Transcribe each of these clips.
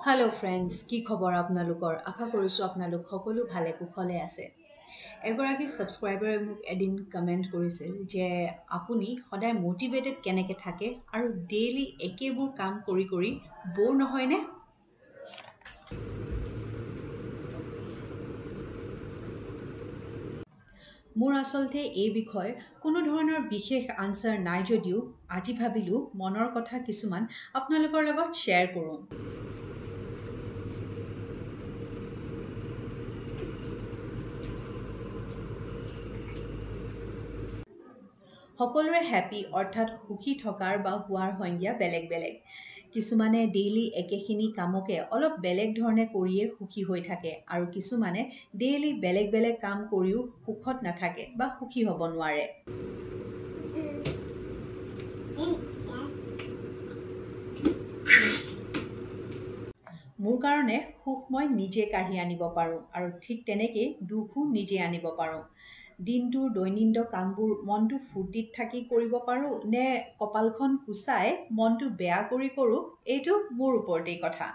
Hello friends, কি খবৰ আপোনালোকৰ? আশা কৰিছোঁ আপোনালোক সকলো ভালে কুশলে আছে। এগৰাকী সাবস্ক্ৰাইবাৰে মোক এদিন কমেন্ট কৰিছিল যে আপুনি সদায় মোটিভেটেড কেনেকৈ থাকে আৰু ডেইলি একেবোৰ কাম কৰি কৰি বৰ নহয়নে? মোৰ আচলতে এই বিষয়ে কোনো ধৰণৰ বিশেষ আনসাৰ নাই যদিও আজি ভাবিলোঁ মনৰ কথা কিছুমান আপোনালোকৰ লগত শ্বেয়াৰ কৰোঁ। সকলোৰে হ্যাপি অৰ্থাৎ সুখী থকাৰ বা হোৱাৰ সংজ্ঞা বেলেগ বেলেগ। কিছুমানে ডেইলি একেখিনি কামকে অলপ বেলেগ ধৰণে কৰিয়ে সুখী হৈ থাকে আৰু কিছুমানে ডেইলি বেলেগ বেলেগ কাম কৰিও সুখত নাথাকে বা সুখী হ'ব নোৱাৰে। মোৰ কাৰণে সুখ মই নিজে কাঢ়ি আনিব পাৰোঁ আৰু ঠিক তেনেকৈ দুখো নিজে আনিব পাৰোঁ। দিনটোৰ দৈনন্দিন কামবোৰ মনটো ফূৰ্তিত থাকি কৰিব পাৰোঁ নে কপালখন কুচাই মনটো বেয়া কৰি কৰোঁ, এইটো মোৰ ওপৰতেই কথা।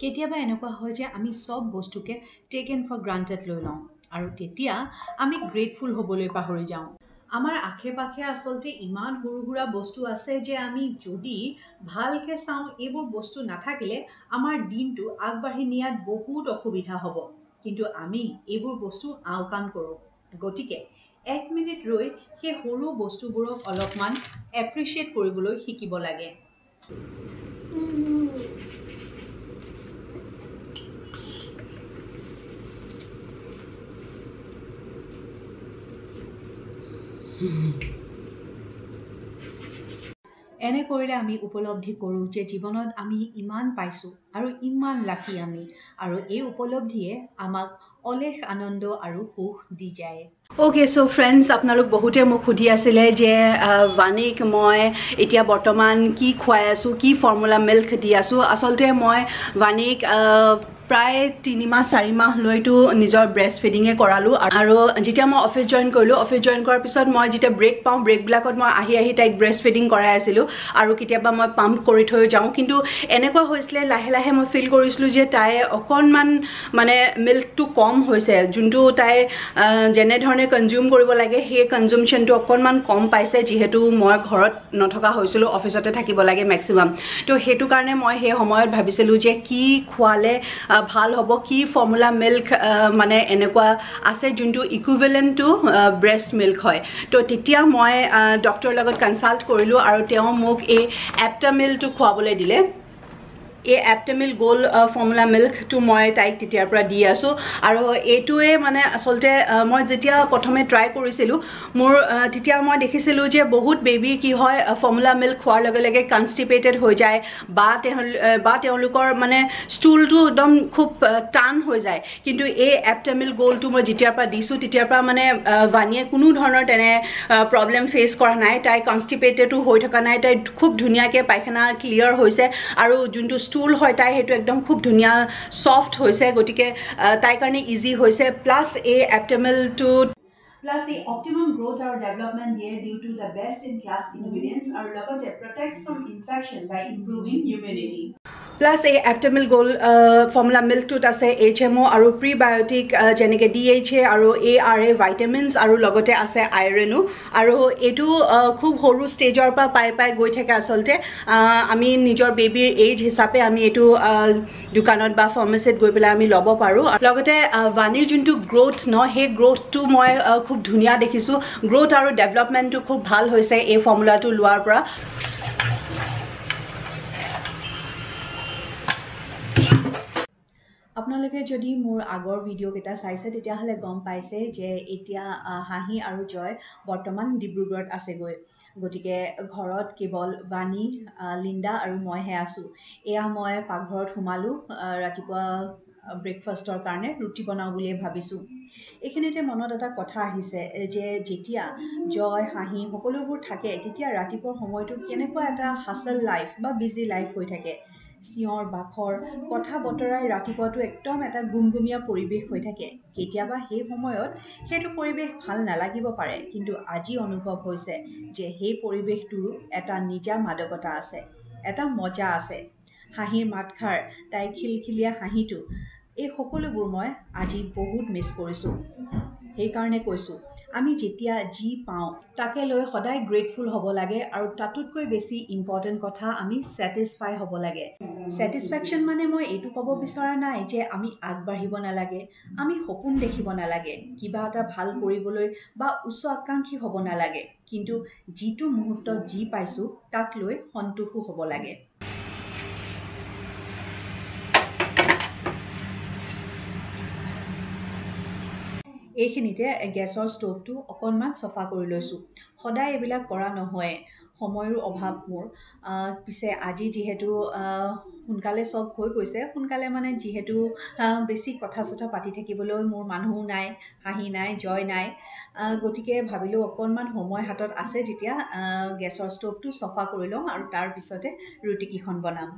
কেতিয়াবা এনেকুৱা হয় যে আমি সব বস্তুকে টেকেন ফৰ গ্ৰান্টেড লৈ লওঁ আৰু তেতিয়া আমি গ্ৰেটফুল হ'বলৈ পাহৰি যাওঁ। আমাৰ আশে পাশে আচলতে ইমান সৰু সুৰা বস্তু আছে যে আমি যদি ভালকৈ চাওঁ এইবোৰ বস্তু নাথাকিলে আমাৰ দিনটো আগবাঢ়ি নিয়াত বহুত অসুবিধা হ'ব, কিন্তু আমি এইবোৰ বস্তু আওকাণ কৰোঁ। গতিকে 1 মিনিট ৰৈ সেই সৰু বস্তুবোৰক অলপমান এপ্ৰিচিয়েট কৰিবলৈ শিকিব লাগে। এনে কৰিলে আমি উপলব্ধি কৰোঁ যে জীৱনত আমি ইমান পাইছোঁ আৰু ইমান লাকি আমি, আৰু এই উপলব্ধিয়ে আমাক অলেখ আনন্দ আৰু সুখ দি যায়। Okay, so friends, আপোনালোক বহুতে মোক সুধি আছিলে যে বাণীক মই এতিয়া বৰ্তমান কি খুৱাই আছোঁ, কি ফৰ্মুলা মিল্ক দি আছোঁ। আচলতে মই বাণীক প্ৰায় 3 মাহ 4 মাহ লৈতো নিজৰ ব্ৰেষ্ট ফিডিঙে কৰালোঁ আৰু যেতিয়া মই অফিচ জইন কৰিলোঁ, অফিচ জইন কৰাৰ পিছত মই যেতিয়া ব্ৰেক পাওঁ, ব্ৰেকবিলাকত মই আহি তাইক ব্ৰেষ্ট ফিডিং কৰাই আছিলোঁ আৰু কেতিয়াবা মই পাম্প কৰি থৈ যাওঁ। কিন্তু এনেকুৱা হৈছিলে লাহে লাহে মই ফিল কৰিছিলোঁ যে তাই অকণমান মানে মিল্কটো কম হৈছে, যোনটো তাই যেনেধৰণে কনজিউম কৰিব লাগে সেই কনজিউমশ্যনটো অকণমান কম পাইছে, যিহেতু মই ঘৰত নথকা হৈছিলোঁ, অফিচতে থাকিব লাগে মেক্সিমাম। তো সেইটো কাৰণে মই সেই সময়ত ভাবিছিলোঁ যে কি খোৱালে ভাল হ'ব, কি ফৰ্মুলা মিল্ক মানে এনেকুৱা আছে যোনটো ইকুইভেলেণ্ট টু ব্ৰেষ্ট মিল্ক হয়। তো তেতিয়া মই ডক্টৰৰ লগত কনচাল্ট কৰিলোঁ আৰু তেওঁ মোক এই এপ্টামিলটো খুৱাবলৈ দিলে। এই এপ্টামিল গোল্ড ফৰ্মুলা মিল্কটো মই তাইক তেতিয়াৰ পৰা দি আছোঁ আৰু এইটোৱে মানে আচলতে মই যেতিয়া প্ৰথমে ট্ৰাই কৰিছিলোঁ মোৰ তেতিয়া মই দেখিছিলোঁ যে বহুত বেবীৰ কি হয় ফৰ্মুলা মিল্ক খোৱাৰ লগে লগে কনষ্টিপেটেড হৈ যায় বা তেওঁলোকৰ মানে ষ্টুলটো একদম খুব টান হৈ যায়। কিন্তু এই এপ্টামিল গোল্ডটো মই যেতিয়াৰ পৰা দিছোঁ তেতিয়াৰ পৰা মানে বাণীয়ে কোনো ধৰণৰ তেনে প্ৰব্লেম ফেচ কৰা নাই, তাই কনষ্টিপেটেডো হৈ থকা নাই, তাই খুব ধুনীয়াকৈ পায়খানা ক্লিয়াৰ হৈছে আৰু যোনটো ষ্টুল হয় তাই সেইটো একদম খুব ধুনীয়া সফ্ট হৈছে, গতিকে তাইৰ কাৰণে ইজি হৈছে। প্লাছ এই এপ্টামিলটো প্লাছ এই অপটিমাম গ্ৰোথ আৰু ডেভেলপমেণ্ট দিয়ে due to the best in class ingredients আৰু লগতে protects from infection by improving immunity. Plus এই এপ্টামিল গোল্ড ফৰ্মুলা মিল্কটোত আছে HMO আৰু প্ৰিবায়'টিক যেনেকৈ DHA আৰু ARA ভাইটামিনছ আৰু লগতে আছে আইৰণো, আৰু এইটো খুব সৰু ষ্টেজৰ পৰা পাই গৈ থাকে। আচলতে আমি নিজৰ বেবীৰ এইজ হিচাপে আমি এইটো দোকানত বা ফাৰ্মাচীত গৈ পেলাই আমি ল'ব পাৰোঁ। লগতে বাণীৰ যোনটো গ্ৰোথ সেই গ্ৰোথটো মই খুব ধুনীয়া দেখিছোঁ, গ্ৰোথ আৰু ডেভেলপমেণ্টটো খুব ভাল হৈছে এই ফৰ্মুলাটো লোৱাৰ পৰা। আপোনালোকে যদি মোৰ আগৰ ভিডিঅ'কেইটা চাইছে তেতিয়াহ'লে গম পাইছে যে এতিয়া হাঁহি আৰু জয় বৰ্তমান ডিব্ৰুগড়ত আছেগৈ। গতিকে ঘৰত কেৱল বাণী, লিণ্ডা আৰু মইহে আছোঁ। এয়া মই পাকঘৰত সোমালোঁ ৰাতিপুৱা ব্ৰেকফাষ্টৰ কাৰণে ৰুটি বনাওঁ বুলিয়ে ভাবিছোঁ। এইখিনিতে মনত এটা কথা আহিছে যে যেতিয়া জয়, হাঁহি সকলোবোৰ থাকে তেতিয়া ৰাতিপুৱাৰ সময়টো কেনেকুৱা এটা হাছল লাইফ বা বিজি লাইফ হৈ থাকে। চিঞৰ বাখৰ কথা বতৰাই ৰাতিপুৱাটো একদম এটা গুমগুমীয়া পৰিৱেশ হৈ থাকে। কেতিয়াবা সেই সময়ত সেইটো পৰিৱেশ ভাল নালাগিব পাৰে, কিন্তু আজি অনুভৱ হৈছে যে সেই পৰিৱেশটোৰো এটা নিজা মাদকতা আছে, এটা মজা আছে। হাঁহিৰ মাতষাৰ, তাইৰ খিলখিলীয়া হাঁহিটো, এই সকলোবোৰ মই আজি বহুত মিছ কৰিছোঁ। সেইকাৰণে কৈছোঁ, আমি যেতিয়া যি পাওঁ তাকে লৈ সদায় গ্ৰেটফুল হ'ব লাগে, আৰু তাতোতকৈ বেছি ইম্পৰ্টেণ্ট কথা, আমি ছেটিছফাই হ'ব লাগে। ছেটিছফেকশ্যন মানে মই এইটো ক'ব বিচৰা নাই যে আমি আগবাঢ়িব নালাগে, আমি সপোন দেখিব নালাগে, কিবা এটা ভাল কৰিবলৈ বা উচ্চ আকাংক্ষী হ'ব নালাগে, কিন্তু যিটো মুহূৰ্তত যি পাইছোঁ তাক লৈ সন্তোষো হ'ব লাগে। এইখিনিতে গেছৰ ষ্ট'ভটো অকণমান চফা কৰি লৈছোঁ। সদায় এইবিলাক কৰা নহয়, সময়ৰো অভাৱ মোৰ। পিছে আজি যিহেতু সোনকালে চব হৈ গৈছে, সোনকালে মানে যিহেতু বেছি কথা চথা পাতি থাকিবলৈ মোৰ মানুহো নাই, হাঁহি নাই, জয় নাই, গতিকে ভাবিলোঁ অকণমান সময় হাতত আছে যেতিয়া গেছৰ ষ্ট'ভটো চফা কৰি লওঁ আৰু তাৰ পিছতে ৰুটিকেইখন বনাম।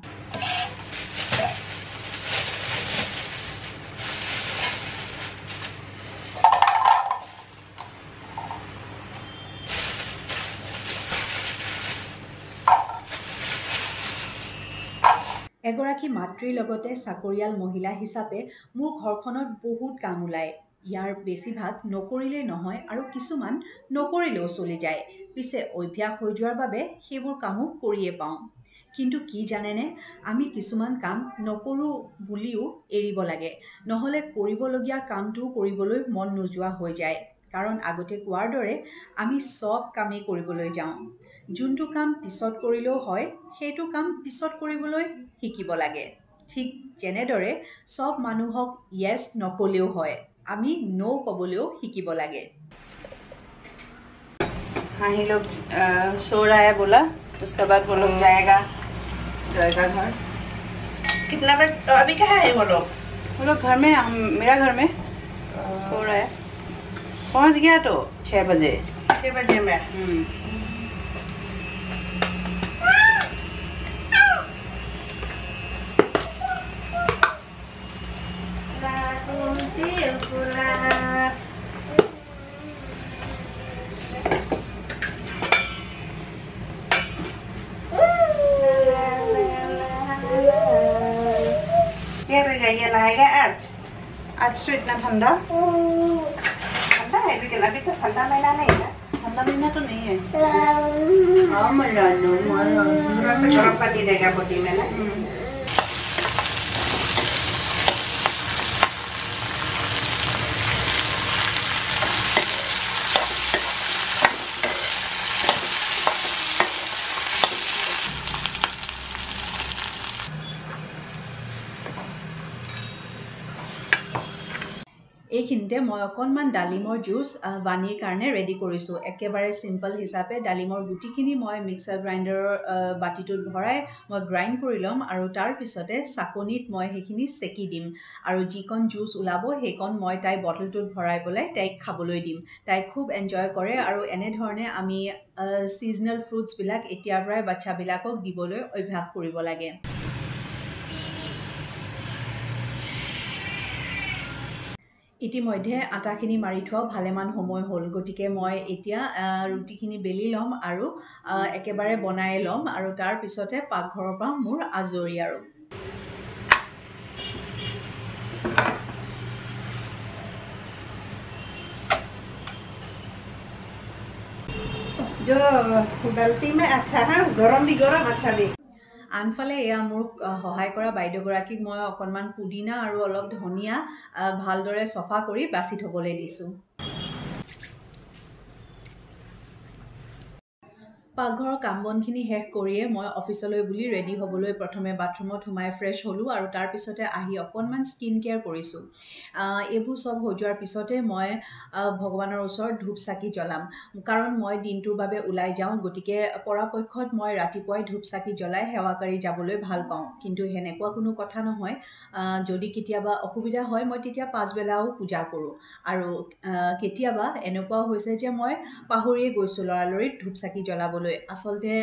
এগৰাকী মাতৃৰ লগতে চাকৰিয়াল মহিলা হিচাপে মোৰ ঘৰখনত বহুত কাম ওলায়। ইয়াৰ বেছিভাগ নকৰিলেই নহয় আৰু কিছুমান নকৰিলেও চলি যায়। পিছে অভ্যাস হৈ যোৱাৰ বাবে সেইবোৰ কামো কৰিয়ে পাওঁ। কিন্তু কি জানেনে, আমি কিছুমান কাম নকৰোঁ বুলিও এৰিব লাগে, নহ'লে কৰিবলগীয়া কামটোও কৰিবলৈ মন নোযোৱা হৈ যায়। কাৰণ আগতে কোৱাৰ দৰে আমি চব কামেই কৰিবলৈ যাওঁ। যোনটো কাম পিছত কৰিলেও হয় সেইটো কাম পিছত কৰিবলৈ শিকিব লাগে। ঠিক যেনেদৰে চব মানুহক য়েছ নক'লেও হয়, আমি ন' ক'বলৈও শিকিব লাগে। हाही लोग सो रहा है बोला, उसके बाद वो लोग जाएगा जय का घर। कितना बजे तो अभी कहाँ है वो लोग घर में, मेरा घर में सो रहा है। पहुंच गया तो 6 बजे। 6 बजे में ये लाएगा आज तो इतना ठंडा ठंडा है, लेकिन अभी तो ठंडा महीना नहीं है। ठंडा महीना तो नहीं है। थोड़ा सा गर्म पानी देगा बोटी में ना। এইখিনিতে মই অকণমান ডালিমৰ জুচ বাণীৰ কাৰণে ৰেডি কৰিছোঁ। একেবাৰে চিম্পল হিচাপে ডালিমৰ গুটিখিনি মই মিক্সাৰ গ্ৰাইণ্ডাৰৰ বাতিটোত ভৰাই মই গ্ৰাইণ্ড কৰি ল'ম, আৰু তাৰ পিছতে চাকনিত মই সেইখিনি চেকি দিম, আৰু যিকণ জুচ ওলাব সেইকণ মই তাইৰ বটলটোত ভৰাই পেলাই তাইক খাবলৈ দিম। তাই খুব এনজয় কৰে, আৰু এনেধৰণে আমি ছিজনেল ফ্ৰুটছবিলাক এতিয়াৰ পৰাই বাচ্চাবিলাকক দিবলৈ অভ্যাস কৰিব লাগে। ইতিমধ্যে আটাখিনি মাৰি থোৱা ভালেমান সময় হ'ল, গতিকে মই এতিয়া ৰুটিখিনি বেলি ল'ম আৰু একেবাৰে বনাই ল'ম, আৰু তাৰ পিছতে পাকঘৰৰ পৰা মোৰ আজৰি আৰু। जो गलती में अच्छा है, गरम भी गरम अच्छा भी। আনফালে এয়া মোক সহায় কৰা বাইদেউগৰাকীক মই অকণমান পুদিনা আৰু অলপ ধনিয়া ভালদৰে চফা কৰি বাছি থ'বলৈ দিছোঁ। পাকঘৰৰ কাম বনখিনি শেষ কৰিয়ে মই অফিচলৈ বুলি ৰেডি হ'বলৈ প্ৰথমে বাথৰুমত সোমাই ফ্ৰেছ হ'লোঁ আৰু তাৰ পিছতে আহি অকণমান স্কিন কেয়াৰ কৰিছোঁ। এইবোৰ চব হৈ যোৱাৰ পিছতে মই ভগৱানৰ ওচৰত ধূপ চাকি জ্বলাম, কাৰণ মই দিনটোৰ বাবে ওলাই যাওঁ, গতিকে পৰাপক্ষত মই ৰাতিপুৱাই ধূপ চাকি জ্বলাই সেৱা কৰি যাবলৈ ভাল পাওঁ। কিন্তু সেনেকুৱা কোনো কথা নহয়, যদি কেতিয়াবা অসুবিধা হয় মই তেতিয়া পাছবেলাও পূজা কৰোঁ। আৰু কেতিয়াবা এনেকুৱাও হৈছে যে মই পাহৰিয়ে গৈছোঁ লৰালৰিত ধূপ চাকি জ্বলাবলৈ। আচলতে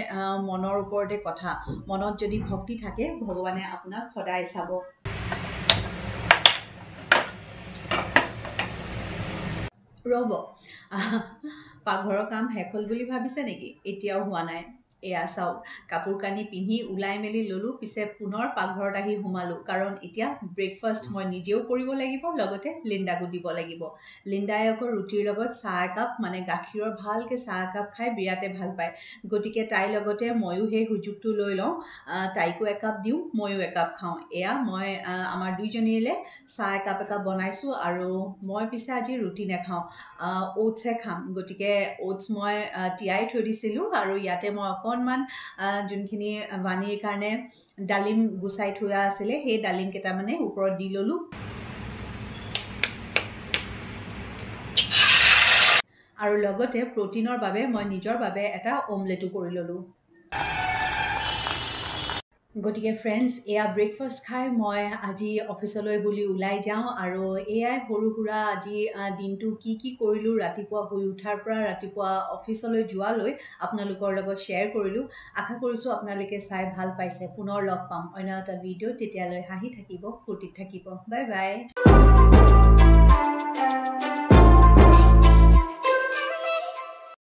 মনৰ ওপৰতে কথা, মনত যদি ভক্তি থাকে ভগৱানে আপোনাক সদায় চাব। ৰ'ব, পাকঘৰৰ কাম শেষ হ'ল বুলি ভাবিছে নেকি? এতিয়াও হোৱা নাই। এয়া চাওক, কাপোৰ কানি পিন্ধি ওলাই মেলি ল'লোঁ, পিছে পুনৰ পাকঘৰত আহি সোমালোঁ, কাৰণ এতিয়া ব্ৰেকফাষ্ট মই নিজেও কৰিব লাগিব, লগতে লিণ্ডাকো দিব লাগিব। লিণ্ডাই আকৌ ৰুটিৰ লগত চাহ একাপ, মানে গাখীৰৰ ভালকৈ চাহ একাপ খাই বিৰাটে ভাল পায়, গতিকে তাইৰ লগতে ময়ো সেই সুযোগটো লৈ লওঁ, তাইকো একাপ দিওঁ, ময়ো একাপ খাওঁ। এয়া মই আমাৰ দুইজনীলৈ চাহ একাপ বনাইছোঁ, আৰু মই পিছে আজি ৰুটি নাখাওঁ, অ'টছহে খাম। গতিকে অ'টছ মই তিয়াই থৈ দিছিলোঁ, আৰু ইয়াতে মই অকণমান যোনখিনি বাণীৰ কাৰণে ডালিম গুচাই থোৱা আছিলে সেই ডালিম কেইটামানে ওপৰত দি ল'লোঁ। আৰু লগতে প্ৰটিনৰ বাবে মই নিজৰ বাবে এটা অমলেটো কৰি ল'লোঁ। গতিকে ফ্ৰেণ্ডছ, এয়া ব্ৰেকফাষ্ট খাই মই আজি অফিচলৈ বুলি ওলাই যাওঁ, আৰু এয়াই সৰু সুৰা আজি দিনটো কি কৰিলোঁ, ৰাতিপুৱা শুই উঠাৰ পৰা ৰাতিপুৱা অফিচলৈ যোৱালৈ আপোনালোকৰ লগত শ্বেয়াৰ কৰিলোঁ। আশা কৰিছোঁ আপোনালোকে চাই ভাল পাইছে। পুনৰ লগ পাম অন্য এটা ভিডিঅ'ত, তেতিয়ালৈ হাঁহি থাকিব, ফূৰ্তিত থাকিব। Bye bye.